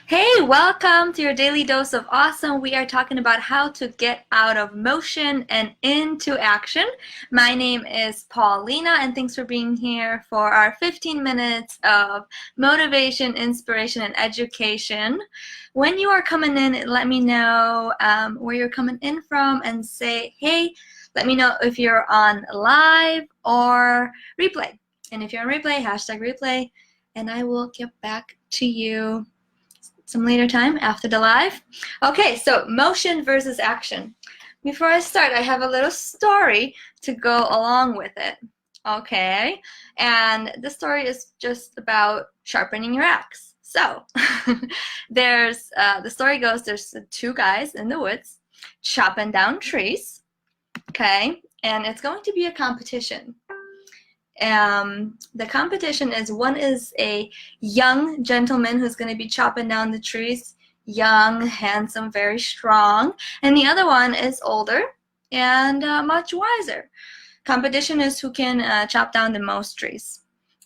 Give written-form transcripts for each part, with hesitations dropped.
Hey, welcome to your daily dose of awesome. We are talking about how to get out of motion and into action. My name is Paulina, and thanks for being here for our 15 minutes of motivation, inspiration, and education. When you are coming in, let me know where you're coming in from and say, hey, let me know if you're on live or replay. And if you're on replay, hashtag replay, and I will get back to you some later time after the live. Okay, so motion versus action. Before I start, I have a little story to go along with it. Okay, and the story is just about sharpening your axe. So the story goes, there's two guys in the woods chopping down trees. Okay, and it's going to be a competition. The competition is, one is a young gentleman who's going to be chopping down the trees, young, handsome, very strong, and the other one is older and much wiser. Competition is who can chop down the most trees.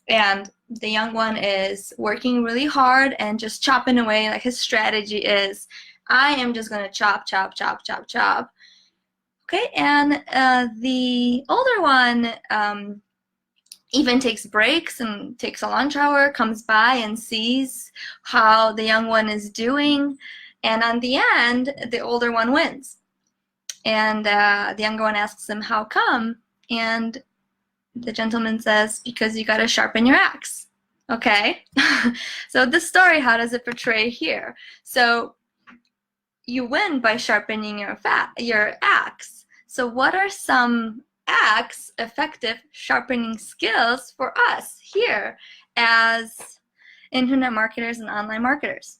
And the young one is working really hard and just chopping away. Like, his strategy is, I am just going to chop, chop, chop, chop, chop. Okay, and the older one even takes breaks and takes a lunch hour, comes by and sees how the young one is doing, and on the end, the older one wins. And the younger one asks him, how come? And the gentleman says, because you got to sharpen your axe. Okay, so this story, how does it portray here? So you win by sharpening your axe. So what are some axe effective sharpening skills for us here as internet marketers and online marketers?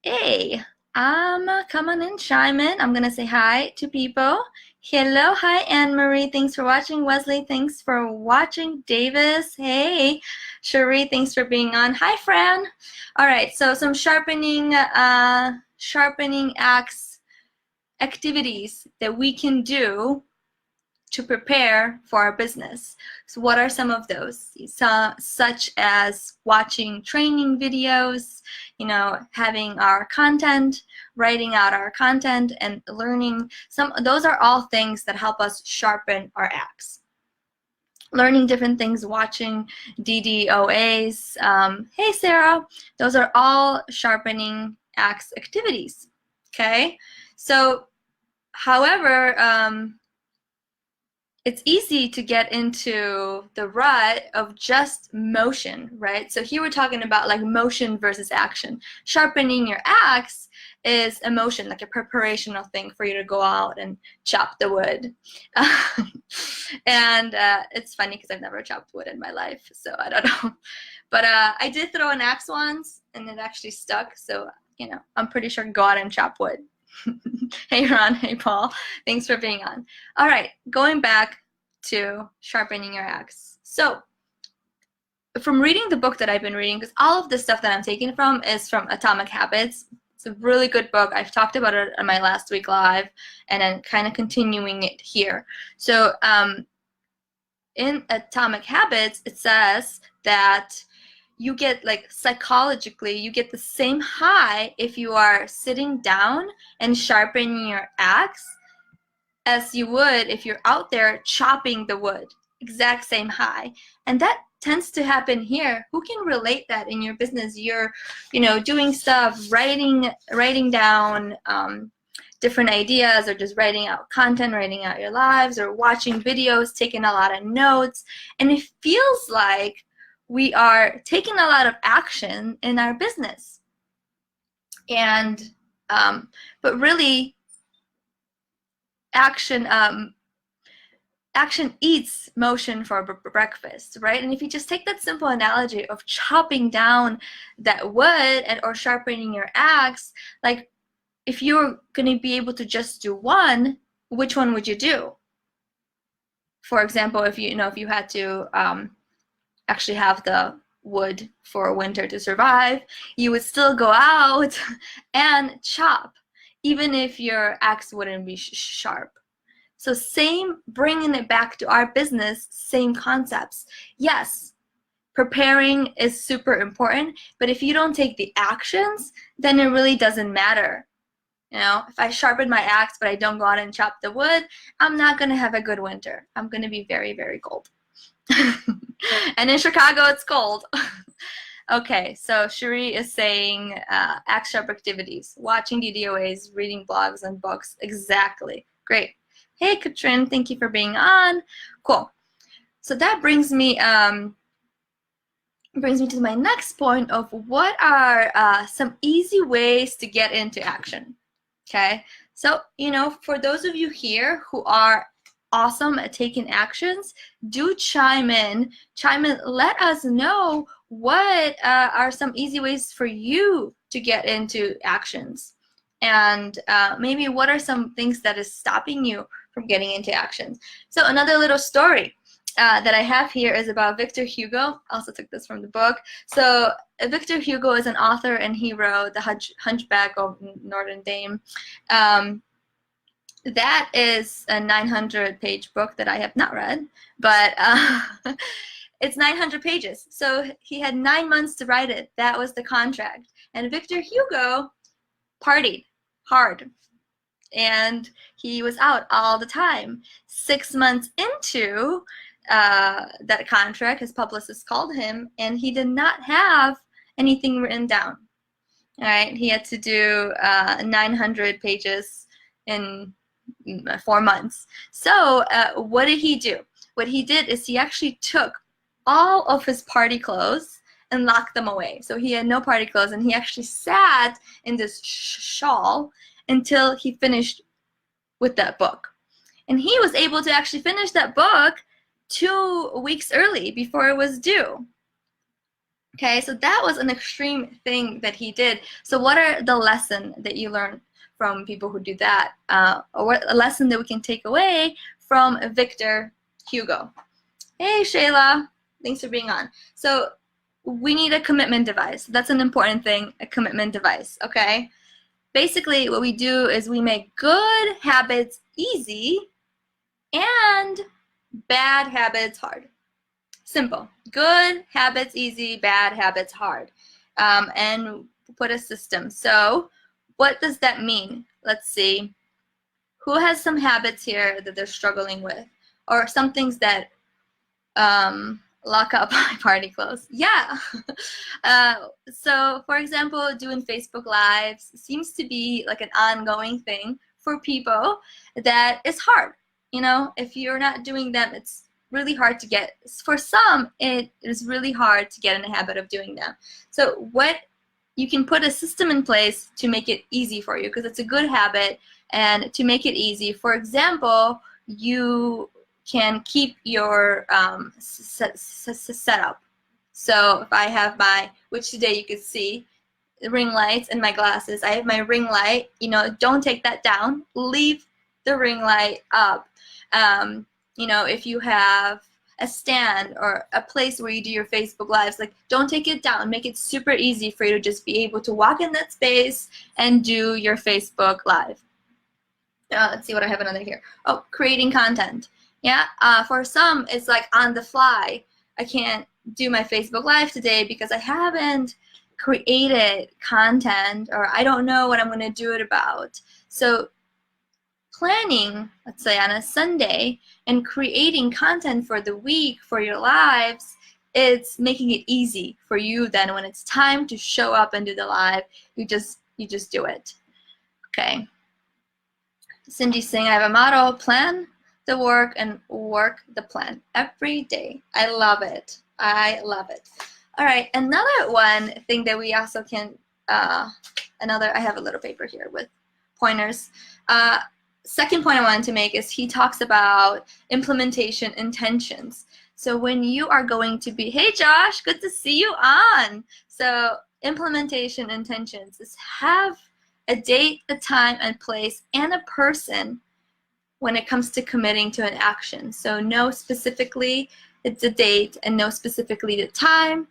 Come on in, chime in. I'm gonna say hi to people. Hello, hi Anne-Marie, thanks for watching. Wesley, thanks for watching. Davis, hey. Cherie, thanks for being on. Hi, Fran. All right, so some sharpening axe activities that we can do to prepare for our business. So what are some of those? Such as watching training videos, having our content, writing out our content, and learning. Those are all things that help us sharpen our axe. Learning different things, watching DDOAs. Hey, Sarah. Those are all sharpening axe activities. Okay? So, however, it's easy to get into the rut of just motion, right? So here we're talking about like motion versus action. Sharpening your axe is a motion, like a preparational thing for you to go out and chop the wood. And it's funny because I've never chopped wood in my life, so I don't know. But I did throw an axe once, and it actually stuck, so I'm pretty sure I can go out and chop wood. Hey Ron, hey Paul, thanks for being on. All right, going back to sharpening your axe. So from reading the book that I've been reading, because all of the stuff that I'm taking from is from Atomic Habits. It's a really good book. I've talked about it on my last week live, and then kind of continuing it here. So in Atomic Habits, it says that you get, like, psychologically, you get the same high if you are sitting down and sharpening your axe as you would if you're out there chopping the wood. Exact same high. And that tends to happen here. Who can relate that in your business? You're, doing stuff, writing down different ideas, or just writing out content, writing out your lives, or watching videos, taking a lot of notes. And it feels like we are taking a lot of action in our business. And, but really, action eats motion for breakfast, right? And if you just take that simple analogy of chopping down that wood or sharpening your axe, like, if you're going to be able to just do one, which one would you do? For example, if you had to actually have the wood for winter to survive, you would still go out and chop, even if your axe wouldn't be sharp. So same, bringing it back to our business, same concepts. Yes, Preparing is super important, but if you don't take the actions, then it really doesn't matter. You know, if I sharpen my axe but I don't go out and chop the wood, I'm not going to have a good winter. I'm going to be very, very cold. And in Chicago, it's cold. Okay, so Cherie is saying axe sharp activities, watching DDOAs, reading blogs and books. Exactly. Great. Hey, Katrin, thank you for being on. Cool. So that brings me to my next point of what are some easy ways to get into action. Okay, so for those of you here who are awesome at taking actions, do chime in, let us know what are some easy ways for you to get into actions, and maybe what are some things that is stopping you from getting into actions. So another little story that I have here is about Victor Hugo. I also took this from the book. So Victor Hugo is an author, and he wrote The Hunchback of Notre Dame. That is a 900-page book that I have not read, but it's 900 pages. So he had 9 months to write it. That was the contract. And Victor Hugo partied hard, and he was out all the time. 6 months into that contract, his publicist called him, and he did not have anything written down. All right, he had to do 900 pages in 4 months. So what did he do? What he did is he actually took all of his party clothes and locked them away. So he had no party clothes, and he actually sat in this shawl until he finished with that book. And he was able to actually finish that book 2 weeks early before it was due. Okay, so that was an extreme thing that he did. So what are the lessons that you learned from people who do that? Or what a lesson that we can take away from Victor Hugo? Hey, Shayla, thanks for being on. So we need a commitment device. That's an important thing, a commitment device, okay? Basically, what we do is we make good habits easy and bad habits hard. Simple. Good habits easy, bad habits hard. And put a system. So what does that mean? Let's see. Who has some habits here that they're struggling with? Or some things that lock up my party clothes? Yeah. So for example, doing Facebook Lives seems to be like an ongoing thing for people that is hard. If you're not doing them, it's really hard to get. For some, it is really hard to get in the habit of doing them. So what you can put a system in place to make it easy for you, because it's a good habit, and to make it easy. For example, you can keep your setup. So if I have which today you can see, the ring lights and my glasses. I have my ring light. Don't take that down. Leave the ring light up. If you have a stand or a place where you do your Facebook Lives, like, don't take it down. Make it super easy for you to just be able to walk in that space and do your Facebook Live. Let's see what I have another here. Oh, creating content. Yeah, for some, it's like on the fly. I can't do my Facebook Live today because I haven't created content, or I don't know what I'm going to do it about. So planning, let's say on a Sunday, and creating content for the week for your lives, it's making it easy for you. Then when it's time to show up and do the live, you just do it. Okay. Cindy's saying, I have a motto: plan the work and work the plan every day. I love it. I love it. All right, another one thing that we also can, I have a little paper here with pointers. Second point I wanted to make is he talks about implementation intentions. So when you are going to be, hey Josh, good to see you on. So implementation intentions is have a date, a time, and place, and a person when it comes to committing to an action. So know specifically it's a date, and know specifically the time.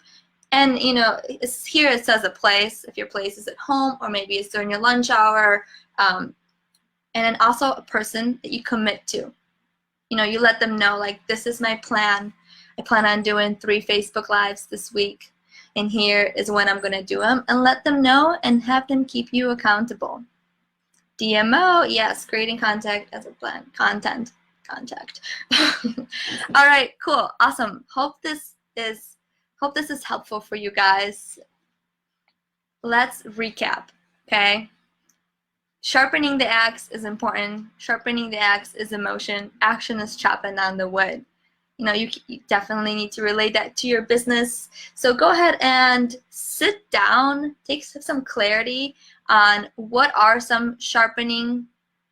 And here it says a place, if your place is at home, or maybe it's during your lunch hour. And then also a person that you commit to. You let them know, like, this is my plan. I plan on doing 3 Facebook Lives this week, and here is when I'm going to do them, and let them know and have them keep you accountable. DMO, yes, creating contact as a plan. Contact. All right, cool, awesome. Hope this is helpful for you guys. Let's recap, okay? Sharpening the axe is important. Sharpening the axe is emotion. Action is chopping on the wood. You know, you definitely need to relate that to your business. So go ahead and sit down, take some clarity on what are some sharpening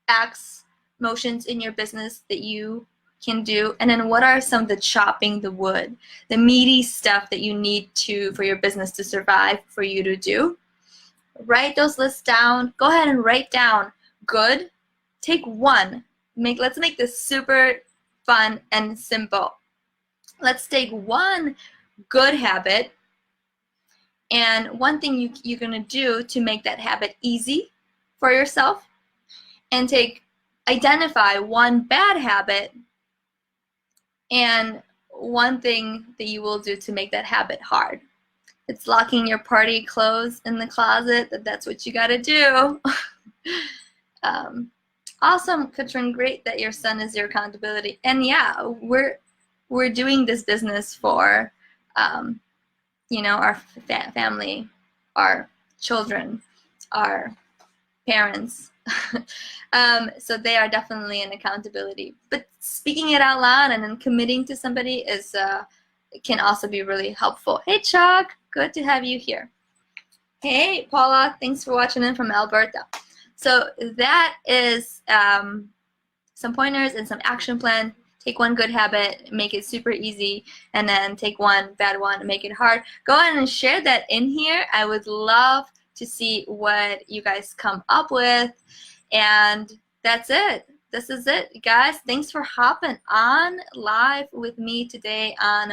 axe motions in your business that you can do, and then what are some of the chopping the wood, the meaty stuff that you need to for your business to survive, for you to do. Write those lists down. Go ahead and write down good. Take one. Let's make this super fun and simple. Let's take one good habit, and one thing you're going to do to make that habit easy for yourself, and identify one bad habit and one thing that you will do to make that habit hard. It's locking your party clothes in the closet, that's what you got to do. Awesome, Katrin, great that your son is your accountability. And yeah, we're doing this business for you know, our family, our children, our parents. So they are definitely an accountability. But speaking it out loud and then committing to somebody can also be really helpful. Hey Chuck, good to have you here. Hey Paula, thanks for watching in from Alberta. So that is some pointers and some action plan. Take one good habit, make it super easy, and then take one bad one and make it hard. Go ahead and share that in here. I would love to see what you guys come up with. And that's it. This is it, guys. Thanks for hopping on live with me today on